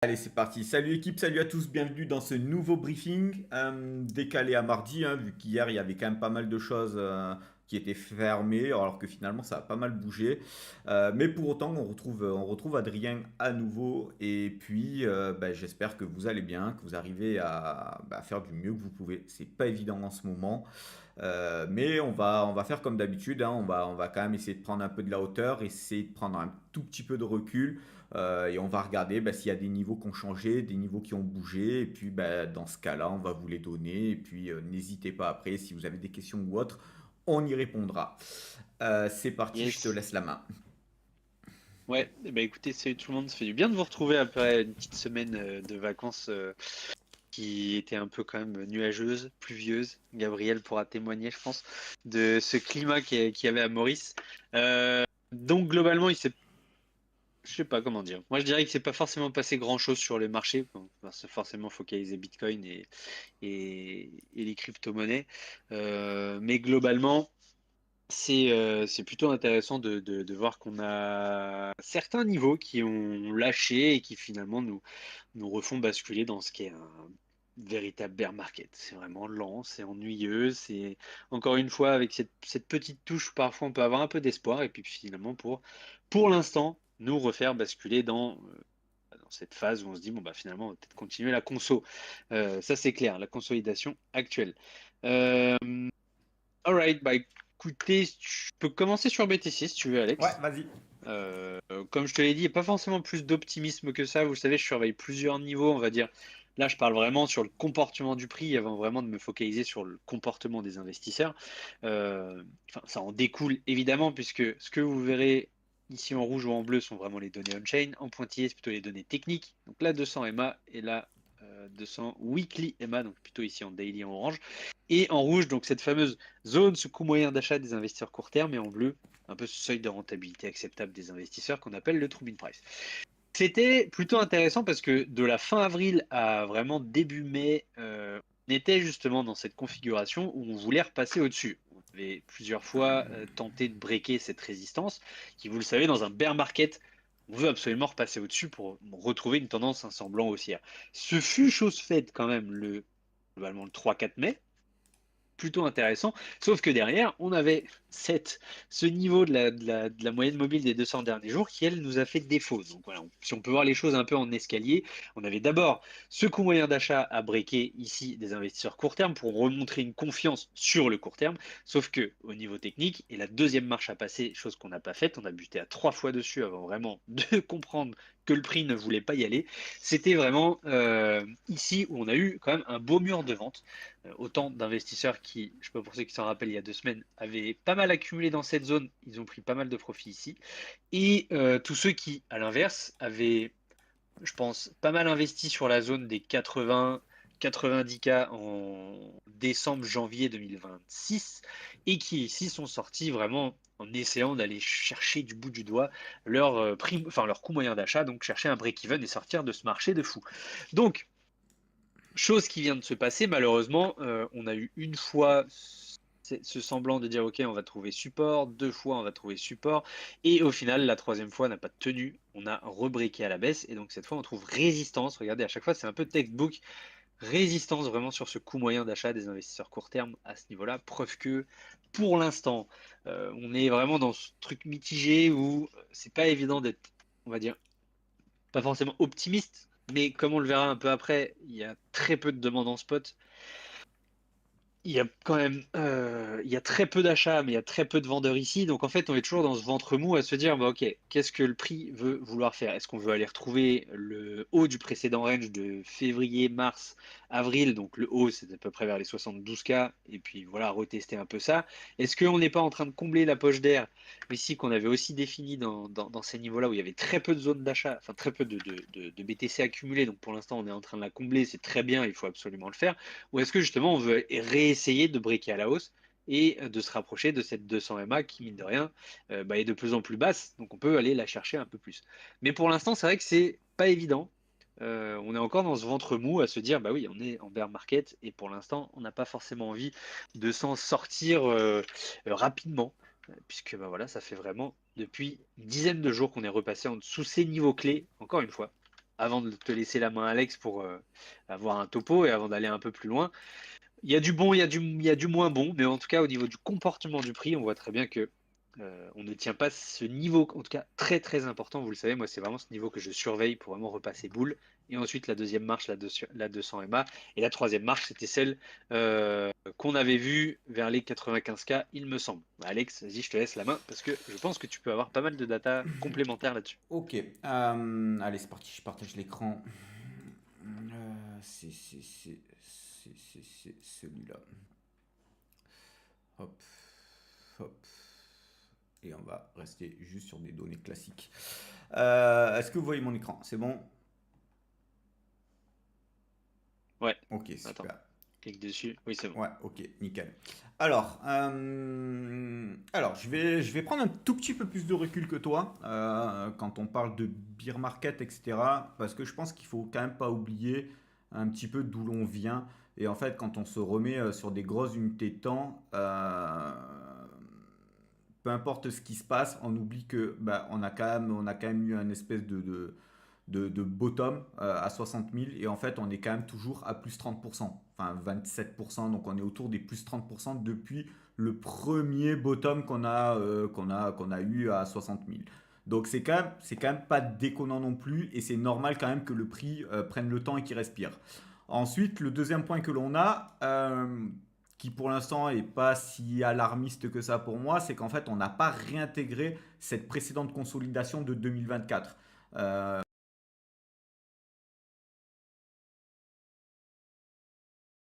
Allez, c'est parti. Salut équipe, salut à tous, bienvenue dans ce nouveau briefing décalé à mardi, hein, vu qu'hier il y avait quand même pas mal de choses qui étaient fermées, alors que finalement ça a pas mal bougé. Mais pour autant, on retrouve Adrien à nouveau, et puis j'espère que vous allez bien, que vous arrivez à faire du mieux que vous pouvez. C'est pas évident en ce moment. Mais on va faire comme d'habitude, hein, on va quand même essayer de prendre un peu de la hauteur, essayer de prendre un tout petit peu de recul, et on va regarder s'il y a des niveaux qui ont changé, des niveaux qui ont bougé, et puis dans ce cas-là, on va vous les donner, et puis n'hésitez pas après, si vous avez des questions ou autres, on y répondra. C'est parti, je te Yes. laisse la main. Ouais, écoutez, salut tout le monde, ça fait du bien de vous retrouver après une petite semaine de vacances qui était un peu quand même nuageuse, pluvieuse. Gabriel pourra témoigner, je pense, de ce climat qu'il y avait à Maurice. Donc globalement, je sais pas comment dire. Moi, je dirais que c'est pas forcément passé grand-chose sur les marchés. Bon, on va se forcément focaliser Bitcoin et les crypto-monnaies. Mais globalement, c'est plutôt intéressant de voir qu'on a certains niveaux qui ont lâché et qui finalement nous refont basculer dans ce qui est un véritable bear market. C'est vraiment lent, c'est ennuyeux, c'est encore une fois avec cette petite touche, parfois on peut avoir un peu d'espoir et puis finalement pour l'instant nous refaire basculer dans cette phase où on se dit bon bah finalement on va peut-être continuer la conso. Ça c'est clair, la consolidation actuelle. Euh, Alright, bah écoutez, je peux commencer sur BTC si tu veux, Ouais, Alex. vas-y. Comme je te l'ai dit, il n'y a pas forcément plus d'optimisme que ça. Vous savez, je surveille plusieurs niveaux, on va dire. Là, je parle vraiment sur le comportement du prix avant vraiment de me focaliser sur le comportement des investisseurs. Enfin, ça en découle évidemment, puisque ce que vous verrez ici en rouge ou en bleu sont vraiment les données on-chain. En pointillé, c'est plutôt les données techniques. Donc là, 200 EMA et là, 200 weekly EMA, donc plutôt ici en daily en orange. Et en rouge, donc cette fameuse zone sous coût moyen d'achat des investisseurs court terme, et en bleu, un peu ce seuil de rentabilité acceptable des investisseurs qu'on appelle le true bid price. C'était plutôt intéressant parce que de la fin avril à vraiment début mai, on était justement dans cette configuration où on voulait repasser au-dessus. On avait plusieurs fois tenté de breaker cette résistance, qui, vous le savez, dans un bear market, on veut absolument repasser au-dessus pour retrouver une tendance, un semblant haussière. Ce fut chose faite quand même globalement le 3-4 mai, plutôt intéressant. Sauf que derrière, on avait ce niveau de la moyenne mobile des 200 derniers jours qui, elle, nous a fait défaut. Donc voilà, si on peut voir les choses un peu en escalier, on avait d'abord ce coût moyen d'achat à breaker ici des investisseurs court terme pour remontrer une confiance sur le court terme. Sauf que au niveau technique, et la deuxième marche à passer, chose qu'on n'a pas faite, on a buté à 3 fois dessus avant vraiment de comprendre que le prix ne voulait pas y aller. C'était vraiment ici où on a eu quand même un beau mur de vente. Autant d'investisseurs qui, je sais pas pour ceux qui s'en rappellent, il y a 2 semaines, avaient pas mal accumulé dans cette zone, ils ont pris pas mal de profits ici. Et tous ceux qui, à l'inverse, avaient, je pense, pas mal investi sur la zone des 80, 90K en décembre, janvier 2026, et qui ici sont sortis vraiment en essayant d'aller chercher du bout du doigt leur prix, enfin leur coût moyen d'achat, donc chercher un break-even et sortir de ce marché de fou. Donc, chose qui vient de se passer, malheureusement, on a eu une fois ce semblant de dire ok, on va trouver support, 2 fois on va trouver support, et au final, la troisième fois n'a pas tenu, on a rebriqué à la baisse, et donc cette fois on trouve résistance. Regardez, à chaque fois c'est un peu textbook, résistance vraiment sur ce coût moyen d'achat des investisseurs court terme à ce niveau-là. Preuve que pour l'instant, on est vraiment dans ce truc mitigé où c'est pas évident d'être, on va dire, pas forcément optimiste, mais comme on le verra un peu après, il y a très peu de demandes en spot. Il y a quand même, il y a très peu d'achats, mais il y a très peu de vendeurs ici. Donc en fait, on est toujours dans ce ventre mou à se dire, bah, ok, qu'est-ce que le prix veut vouloir faire? Est-ce qu'on veut aller retrouver le haut du précédent range de février, mars, avril? Donc le haut, c'est à peu près vers les 72K. Et puis voilà, retester un peu ça. Est-ce qu'on n'est pas en train de combler la poche d'air ici qu'on avait aussi défini dans ces niveaux-là où il y avait très peu de zones d'achat, enfin très peu de BTC accumulés. Donc pour l'instant, on est en train de la combler. C'est très bien, il faut absolument le faire. Ou est-ce que justement on veut réessayer de briquer à la hausse et de se rapprocher de cette 200 MA qui, mine de rien, est de plus en plus basse. Donc on peut aller la chercher un peu plus. Mais pour l'instant, c'est vrai que c'est pas évident. On est encore dans ce ventre mou à se dire, bah oui, on est en bear market et pour l'instant, on n'a pas forcément envie de s'en sortir rapidement, puisque bah voilà, ça fait vraiment depuis une dizaine de jours qu'on est repassé en dessous ces niveaux clés, encore une fois. avant de te laisser la main, Alex, pour avoir un topo et avant d'aller un peu plus loin. Il y a du bon, il y a du moins bon, mais en tout cas, au niveau du comportement du prix, on voit très bien que on ne tient pas ce niveau, en tout cas très très important. Vous le savez, moi, c'est vraiment ce niveau que je surveille pour vraiment repasser boule. Et ensuite, la deuxième marche, la 200 MA. Et la troisième marche, c'était celle qu'on avait vue vers les 95K, il me semble. Bah, Alex, vas-y, je te laisse la main parce que je pense que tu peux avoir pas mal de data complémentaires là-dessus. Ok, allez, c'est parti, je partage l'écran. C'est celui-là. Hop, hop. Et on va rester juste sur des données classiques. Est-ce que vous voyez mon écran? C'est bon? Ouais, Ok, attends, super. clique dessus. Oui, c'est bon. Ouais, ok, nickel. Alors je vais prendre un tout petit peu plus de recul que toi quand on parle de beer market, etc. Parce que je pense qu'il faut quand même pas oublier un petit peu d'où l'on vient. Et en fait, quand on se remet sur des grosses unités de temps, peu importe ce qui se passe, on oublie que bah, on a quand même eu un espèce de bottom à 60 000 et en fait on est quand même toujours à plus 30%, enfin 27%, donc on est autour des plus 30% depuis le premier bottom qu'on a eu à 60 000. Donc c'est quand même pas déconnant non plus et c'est normal quand même que le prix prenne le temps et qu'il respire. Ensuite, le deuxième point que l'on a, qui pour l'instant est pas si alarmiste que ça pour moi, c'est qu'en fait on n'a pas réintégré cette précédente consolidation de 2024.